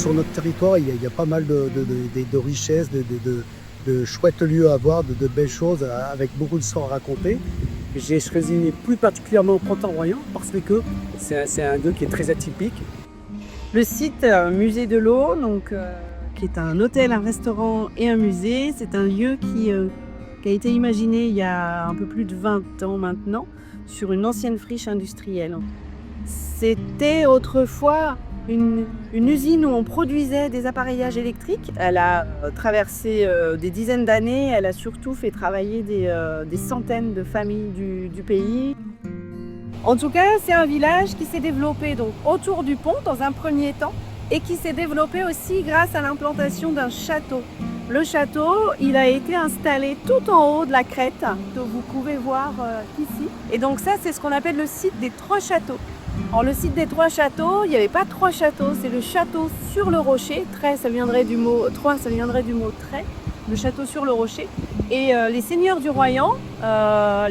sur notre territoire, il y a pas mal de richesses, de chouettes lieux à voir, de belles choses avec beaucoup de histoires à raconter. J'ai choisi plus particulièrement Printemps-Royan parce que c'est un lieu qui est très atypique. Le site Musée de l'eau, qui est un hôtel, un restaurant et un musée, c'est un lieu qui a été imaginé il y a un peu plus de 20 ans maintenant sur une ancienne friche industrielle. C'était autrefois une usine où on produisait des appareillages électriques. Elle a traversé des dizaines d'années, elle a surtout fait travailler des centaines de familles du pays. En tout cas, c'est un village qui s'est développé donc autour du pont dans un premier temps et qui s'est développé aussi grâce à l'implantation d'un château. Le château, il a été installé tout en haut de la crête que vous pouvez voir ici. Et donc ça, c'est ce qu'on appelle le site des Trois Châteaux. Alors le site des Trois Châteaux, il n'y avait pas trois châteaux, c'est le château sur le rocher. Trois, ça viendrait du mot trait, le château sur le rocher. Et les seigneurs du Royan,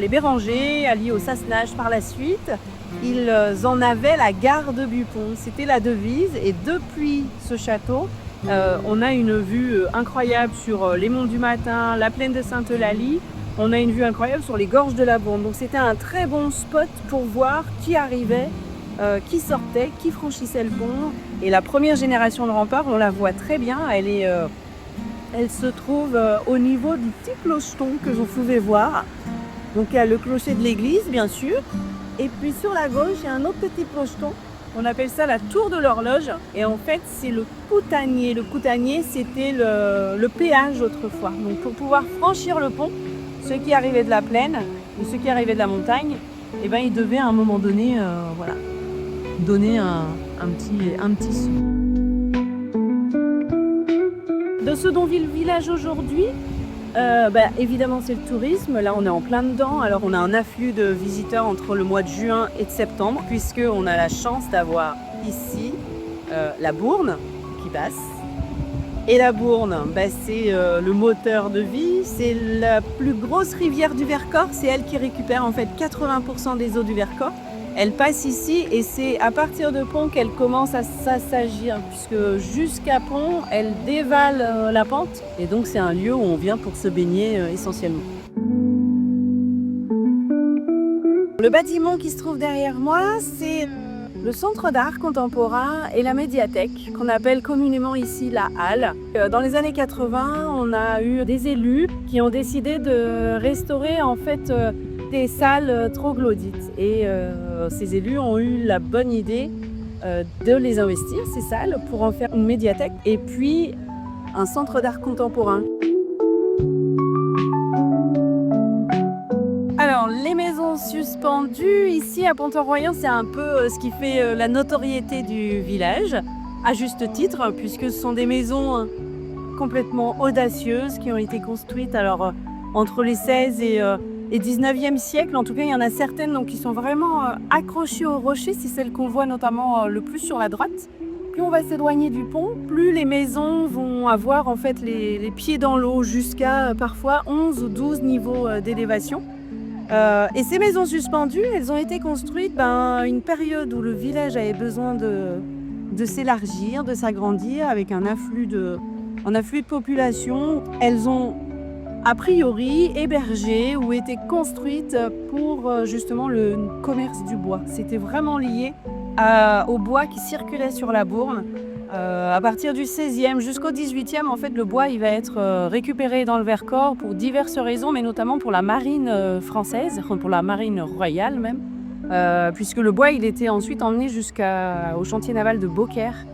les Bérangers, alliés au Sassenage par la suite, ils en avaient la garde du pont. C'était la devise. Et depuis ce château, on a une vue incroyable sur les monts du Matin, la plaine de Sainte-Eulalie. On a une vue incroyable sur les gorges de la Bourne. Donc c'était un très bon spot pour voir qui arrivait, qui sortait, qui franchissait le pont. Et la première génération de remparts, on la voit très bien. Elle se trouve au niveau du petit clocheton que vous pouvez voir. Donc il y a le clocher de l'église, bien sûr. Et puis sur la gauche, il y a un autre petit clocheton. On appelle ça la tour de l'horloge. Et en fait, c'est le coutanier. Le coutanier, c'était le péage autrefois. Donc pour pouvoir franchir le pont, ceux qui arrivaient de la plaine ou ceux qui arrivaient de la montagne, eh ben, ils devaient à un moment donné donner un petit sou. De ce dont vit le village aujourd'hui, évidemment c'est le tourisme. Là on est en plein dedans. Alors on a un afflux de visiteurs entre le mois de juin et de septembre, puisqu'on a la chance d'avoir ici la Bourne qui passe. Et la Bourne, c'est le moteur de vie, c'est la plus grosse rivière du Vercors, c'est elle qui récupère en fait 80% des eaux du Vercors. Elle passe ici et c'est à partir de Pont qu'elle commence à s'assagir, puisque jusqu'à Pont, elle dévale la pente. Et donc c'est un lieu où on vient pour se baigner essentiellement. Le bâtiment qui se trouve derrière moi, c'est le centre d'art contemporain et la médiathèque, qu'on appelle communément ici la Halle. Dans les années 80, on a eu des élus qui ont décidé de restaurer en fait des salles troglodytes. Et ces élus ont eu la bonne idée de les investir, ces salles, pour en faire une médiathèque et puis un centre d'art contemporain. Alors, les maisons suspendues, ici à Printemps-Royan, c'est un peu ce qui fait la notoriété du village, à juste titre, puisque ce sont des maisons complètement audacieuses qui ont été construites entre les 16 et 19e siècle. En tout cas, il y en a certaines qui sont vraiment accrochées au rocher, c'est celle qu'on voit notamment le plus sur la droite. Plus on va s'éloigner du pont, plus les maisons vont avoir en fait les pieds dans l'eau jusqu'à parfois 11 ou 12 niveaux d'élévation. Et ces maisons suspendues, elles ont été construites à une période où le village avait besoin de s'élargir, de s'agrandir avec un afflux de population. Elles ont a priori hébergé ou été construites pour justement le commerce du bois. C'était vraiment lié au bois qui circulait sur la Bourne. À partir du 16e jusqu'au 18e, en fait, le bois il va être récupéré dans le Vercors pour diverses raisons, mais notamment pour la marine française, pour la marine royale même, puisque le bois il était ensuite emmené jusqu'au chantier naval de Beaucaire.